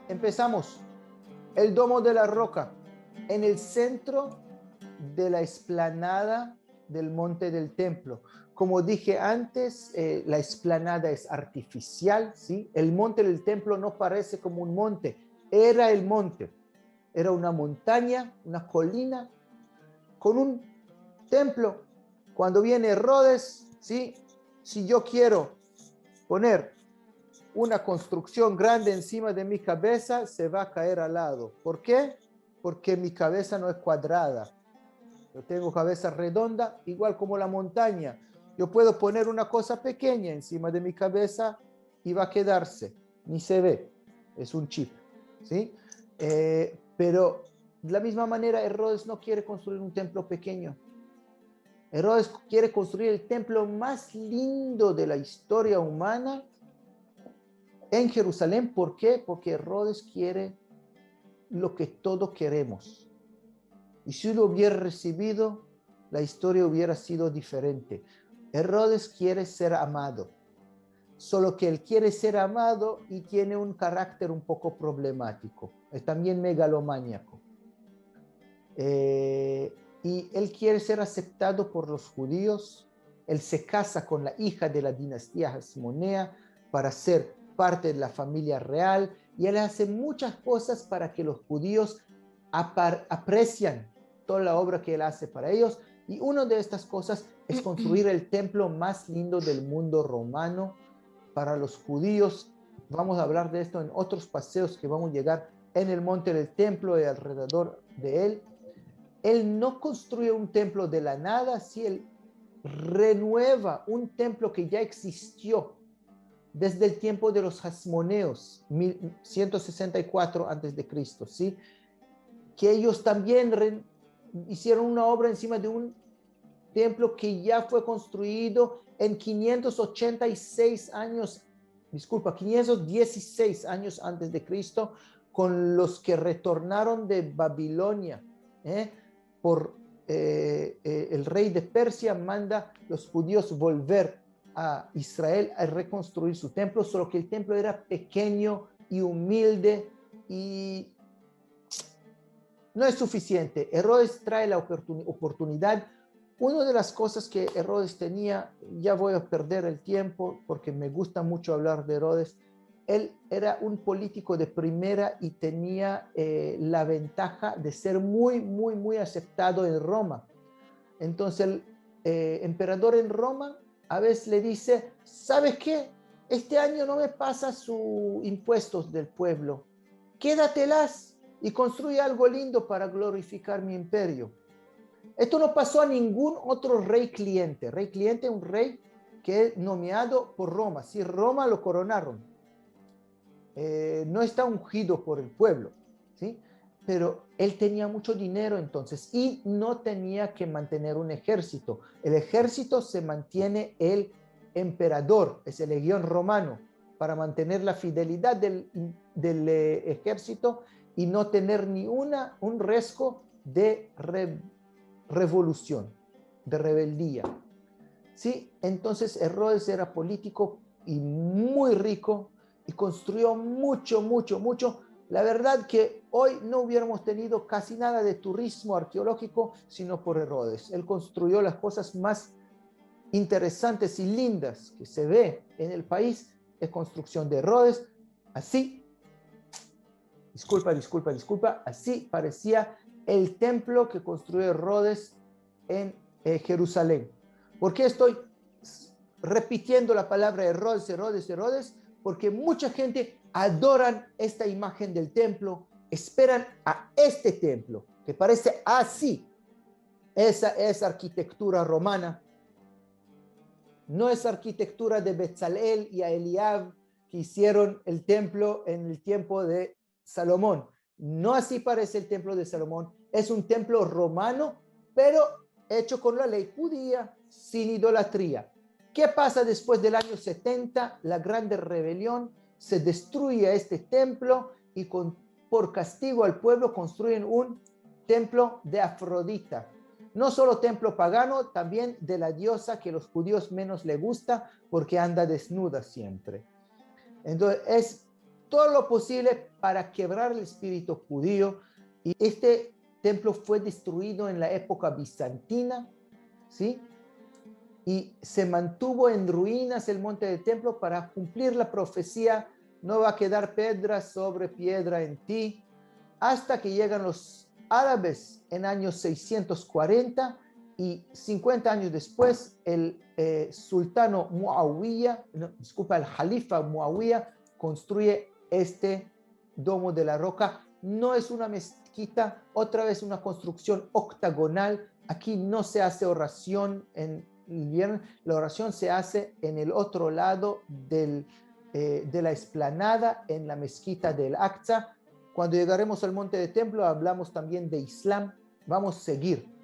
Empezamos. El Domo de la Roca, en el centro de la explanada del Monte del Templo. Como dije antes, la explanada es artificial, ¿sí? El Monte del Templo no parece como un monte, era el monte. Era una montaña, una colina, con un templo. Cuando viene Herodes, ¿sí? Si yo quiero poner una construcción grande encima de mi cabeza, se va a caer al lado. ¿Por qué? Porque mi cabeza no es cuadrada. Yo tengo cabeza redonda, igual como la montaña. Yo puedo poner una cosa pequeña encima de mi cabeza y va a quedarse. Ni se ve. Es un chip. ¿Sí? Pero de la misma manera, Herodes no quiere construir un templo pequeño. Herodes quiere construir el templo más lindo de la historia humana en Jerusalén. ¿Por qué? Porque Herodes quiere lo que todos queremos. Y si lo hubiera recibido, la historia hubiera sido diferente. Herodes quiere ser amado, solo que él quiere ser amado y tiene un carácter un poco problemático. Es también megalomániaco. Y él quiere ser aceptado por los judíos. Él se casa con la hija de la dinastía Hasmonea para ser parte de la familia real, y él hace muchas cosas para que los judíos aprecian toda la obra que él hace para ellos, y una de estas cosas es construir el templo más lindo del mundo romano para los judíos. Vamos a hablar de esto en otros paseos que vamos a llegar en el monte del templo y alrededor de él. Él no construye un templo de la nada, si él renueva un templo que ya existió desde el tiempo de los Hasmoneos, 164 a.C., ¿sí? Que ellos también hicieron una obra encima de un templo que ya fue construido en 586 años, 516 años antes de Cristo, con los que retornaron de Babilonia, por el rey de Persia manda a los judíos volver a Israel a reconstruir su templo, solo que el templo era pequeño y humilde y no es suficiente. Herodes trae la oportunidad. Una de las cosas que Herodes tenía, ya voy a perder el tiempo porque me gusta mucho hablar de Herodes, él era un político de primera y tenía la ventaja de ser muy aceptado en Roma. Entonces el emperador en Roma a veces le dice, ¿sabes qué? Este año no me pasa sus impuestos del pueblo, quédatelas y construye algo lindo para glorificar mi imperio. Esto no pasó a ningún otro rey cliente. Rey cliente es un rey que es nomeado por Roma. Si Roma lo coronaron, no está ungido por el pueblo, ¿sí? Pero él tenía mucho dinero entonces y no tenía que mantener un ejército. El ejército se mantiene el emperador, es el legión romano, para mantener la fidelidad del ejército y no tener ni un riesgo de revolución, de rebeldía. ¿Sí? Entonces Herodes era político y muy rico y construyó mucho. La verdad que hoy no hubiéramos tenido casi nada de turismo arqueológico sino por Herodes. Él construyó las cosas más interesantes y lindas que se ve en el país, es construcción de Herodes. Así, disculpa, así parecía el templo que construyó Herodes en Jerusalén. ¿Por qué estoy repitiendo la palabra Herodes? Porque mucha gente adoran esta imagen del templo, esperan a este templo, que parece así. Esa es arquitectura romana. No es arquitectura de Bezalel y a Eliab que hicieron el templo en el tiempo de Salomón. No así parece el templo de Salomón. Es un templo romano pero hecho con la ley judía, sin idolatría. ¿Qué pasa después del año 70? La grande rebelión, se destruye este templo y por castigo al pueblo construyen un templo de Afrodita. No solo templo pagano, también de la diosa que los judíos menos les gusta porque anda desnuda siempre. Entonces es todo lo posible para quebrar el espíritu judío, y este templo fue destruido en la época bizantina, ¿sí? Y se mantuvo en ruinas el monte del templo para cumplir la profecía: no va a quedar piedra sobre piedra en ti, hasta que llegan los árabes en años 640, y 50 años después el sultano Muawiyah, no, disculpa, el jalifa Muawiyah construye este domo de la roca. No es una mezquita, otra vez una construcción octagonal. Aquí no se hace oración en invierno, la oración se hace en el otro lado de la explanada, en la mezquita del Aqsa. Cuando llegaremos al monte de templo hablamos también de Islam. Vamos a seguir.